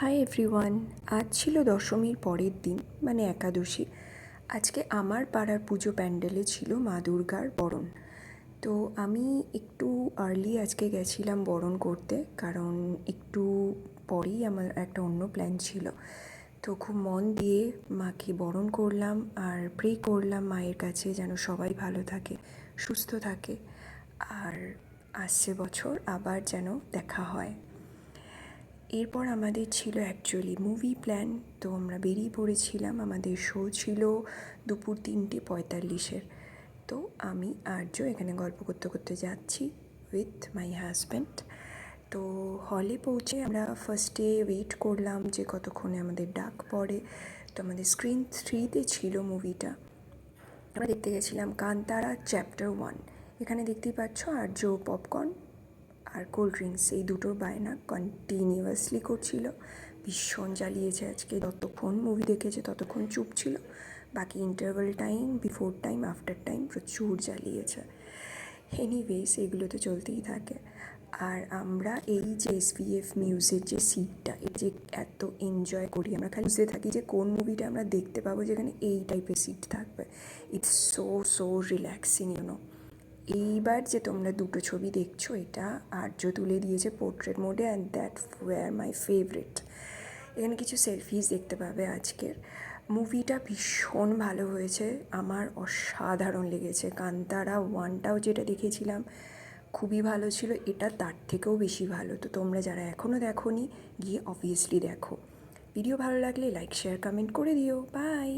Hi everyone. আজ ছিল দশমীর পরের দিন, মানে একাদশী। আজকে আমার পাড়ার পুজো প্যান্ডেলে ছিল মা দুর্গার বরণ। তো আমি একটু আর্লি আজকে গেছিলাম বরণ করতে, কারণ একটু পরেই আমার একটা অন্য প্ল্যান ছিল। তো খুব মন দিয়ে মাকে বরণ করলাম আর প্রে করলাম মায়ের কাছে যেন সবাই ভালো থাকে, সুস্থ থাকে, আর আসছে বছর আবার যেন দেখা হয়। এরপর আমাদের ছিল অ্যাকচুয়ালি মুভি প্ল্যান। তো আমরা বেরিয়ে পড়েছিলাম, আমাদের শো ছিল দুপুর 3:45। তো আমি আর্য এখানে গল্প করতে করতে যাচ্ছি উইথ মাই হাজব্যান্ড। তো হলে পৌঁছে আমরা ফার্স্টে ওয়েট করলাম যে কতক্ষণে আমাদের ডাক পড়ে। তো আমাদের স্ক্রিন 3-তে ছিল মুভিটা। আমরা দেখতে গেছিলাম কান্তারা চ্যাপ্টার 1। এখানে দেখতেই পাচ্ছ আর্য পপকর্ন আর কোল্ড ড্রিঙ্কস এই দুটোর বায়না কন্টিনিউয়াসলি করছিল। ভীষণ জ্বালিয়েছে আজকে, যতক্ষণ মুভি দেখেছে ততক্ষণ চুপ ছিল, বাকি interval time, before time, after time প্রচুর জ্বালিয়েছে। এনিওয়েজ এগুলো তো চলতেই থাকে। আর আমরা এই যে SVF মিউজের যে সিটটা, এই যে এত এনজয় করি, আমরা খালি বুঝতে থাকি যে কোন মুভিটা আমরা দেখতে পাবো যেখানে এই টাইপের সিট থাকবে। It's so relaxing you know. এইবার যে তোমরা দুটো ছবি দেখছো, এটা আর্য তুলে দিয়েছে পোর্ট্রেট মোডে, and that were my favourite. এখানে কিছু সেলফিজ দেখতে পাবে আজকের। মুভিটা ভীষণ ভালো হয়েছে, আমার অসাধারণ লেগেছে। কান্তারা 1টাও যেটা দেখেছিলাম খুবই ভালো ছিল, এটা তার থেকেও বেশি ভালো। তো তোমরা যারা এখনও দেখোনি, গিয়ে অবভিয়াসলি দেখো। ভিডিও ভালো লাগলে লাইক, শেয়ার, কমেন্ট করে দিও। বাই।